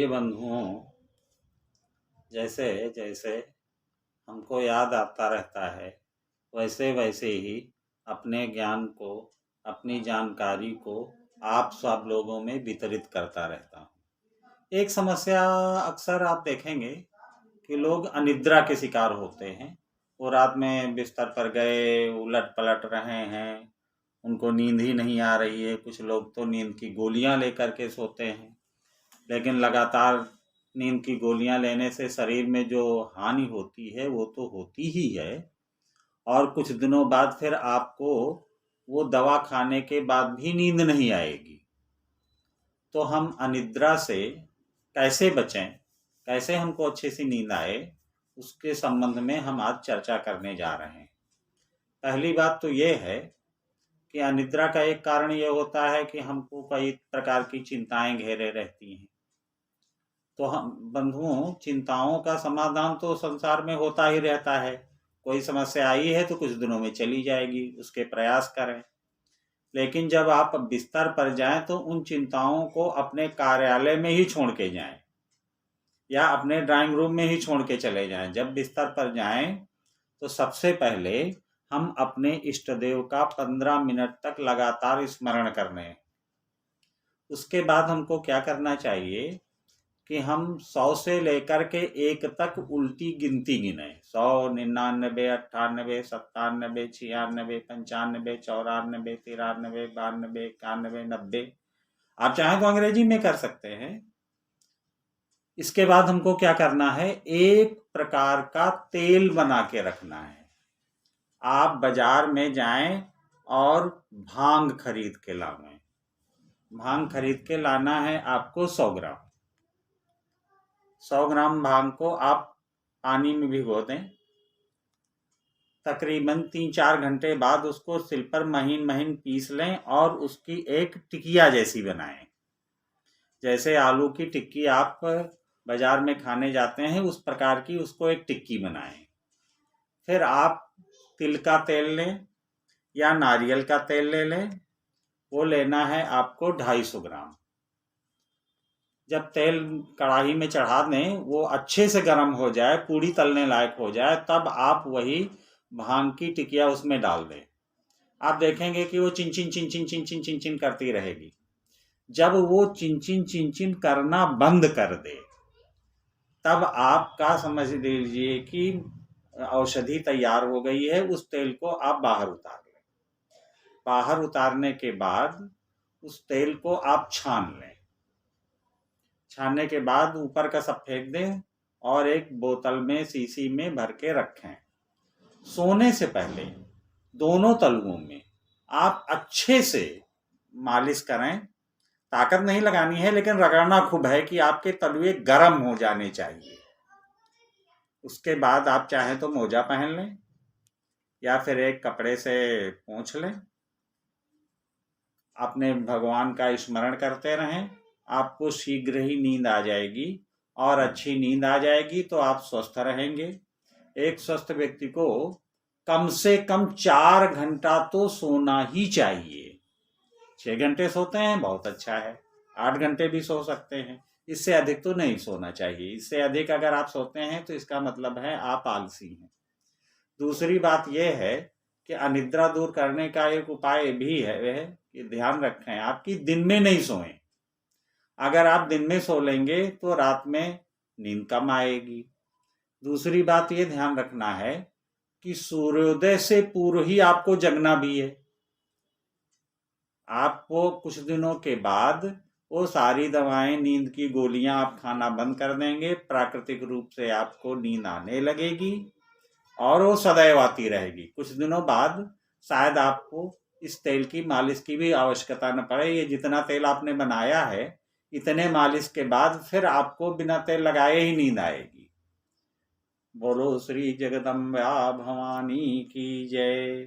प्रिय बंधुओं, जैसे जैसे हमको याद आता रहता है वैसे वैसे ही अपने ज्ञान को, अपनी जानकारी को आप सब लोगों में वितरित करता रहता हूँ। एक समस्या अक्सर आप देखेंगे कि लोग अनिद्रा के शिकार होते हैं। वो रात में बिस्तर पर गए उलट पलट रहे हैं, उनको नींद ही नहीं आ रही है। कुछ लोग तो नींद की गोलियां लेकर के सोते हैं, लेकिन लगातार नींद की गोलियां लेने से शरीर में जो हानि होती है वो तो होती ही है, और कुछ दिनों बाद फिर आपको वो दवा खाने के बाद भी नींद नहीं आएगी। तो हम अनिद्रा से कैसे बचें, कैसे हमको अच्छे से नींद आए, उसके संबंध में हम आज चर्चा करने जा रहे हैं। पहली बात तो ये है कि अनिद्रा का एक कारण ये होता है कि हमको कई प्रकार की चिंताएं घेरे रहती हैं। तो हम बंधुओं, चिंताओं का समाधान तो संसार में होता ही रहता है। कोई समस्या आई है तो कुछ दिनों में चली जाएगी, उसके प्रयास करें। लेकिन जब आप बिस्तर पर जाएं तो उन चिंताओं को अपने कार्यालय में ही छोड़ के जाएं, या अपने ड्राइंग रूम में ही छोड़ के चले जाएं। जब बिस्तर पर जाएं तो सबसे पहले हम अपने इष्ट देव का 15 मिनट तक लगातार स्मरण करने। उसके बाद हमको क्या करना चाहिए कि हम 100 से लेकर के 1 तक उल्टी गिनती गिने। 100, 99, 98, 97, 96, 95, 94, 93, 92, 91, 90। आप चाहें तो अंग्रेजी में कर सकते हैं। इसके बाद हमको क्या करना है, एक प्रकार का तेल बना के रखना है। आप बाजार में जाएं और भांग खरीद के लाएं। भांग खरीद के लाना है आपको 100 ग्राम। 100 ग्राम भांग को आप पानी में भिगो दें। तकरीबन 3-4 घंटे बाद उसको सिल पर महीन महीन पीस लें और उसकी एक टिकिया जैसी बनाएं। जैसे आलू की टिक्की आप बाजार में खाने जाते हैं, उस प्रकार की उसको एक टिक्की बनाएं। फिर आप तिल का तेल लें या नारियल का तेल ले लें। वो लेना है आपको 250 ग्राम। जब तेल कढ़ाई में चढ़ा दें, वो अच्छे से गर्म हो जाए, पूड़ी तलने लायक हो जाए, तब आप वही भांग की टिकिया उसमें डाल दें। आप देखेंगे कि वो चिंचिन चिंचिन चिंचिन चिंचिन करती रहेगी। जब वो चिंचिन चिंचिन करना बंद कर दे, तब आपका समझ लीजिए कि औषधि तैयार हो गई है। उस तेल को आप बाहर उतार लें। बाहर उतारने के बाद उस तेल को आप छान लें। छानने के बाद ऊपर का सब फेंक दें और एक बोतल में, शीशी में भर के रखें। सोने से पहले दोनों तलुओं में आप अच्छे से मालिश करें। ताकत नहीं लगानी है, लेकिन रगड़ना खूब है कि आपके तलुए गर्म हो जाने चाहिए। उसके बाद आप चाहें तो मोजा पहन लें या फिर एक कपड़े से पोंछ लें। अपने भगवान का स्मरण करते रहें। आपको शीघ्र ही नींद आ जाएगी, और अच्छी नींद आ जाएगी तो आप स्वस्थ रहेंगे। एक स्वस्थ व्यक्ति को कम से कम 4 घंटा तो सोना ही चाहिए। 6 घंटे सोते हैं बहुत अच्छा है, 8 घंटे भी सो सकते हैं। इससे अधिक तो नहीं सोना चाहिए। इससे अधिक अगर आप सोते हैं तो इसका मतलब है आप आलसी हैं। दूसरी बात यह है कि अनिद्रा दूर करने का एक उपाय भी है, वह है कि ध्यान रखें आपकी दिन में नहीं सोएं। अगर आप दिन में सो लेंगे तो रात में नींद कम आएगी। दूसरी बात ये ध्यान रखना है कि सूर्योदय से पूर्व ही आपको जगना भी है। आपको कुछ दिनों के बाद वो सारी दवाएं, नींद की गोलियां आप खाना बंद कर देंगे। प्राकृतिक रूप से आपको नींद आने लगेगी और वो सदैव आती रहेगी। कुछ दिनों बाद शायद आपको इस तेल की मालिश की भी आवश्यकता न पड़े। ये जितना तेल आपने बनाया है, इतने मालिश के बाद फिर आपको बिना तेल लगाए ही नींद आएगी। बोलो श्री जगदम्बा भवानी की जय।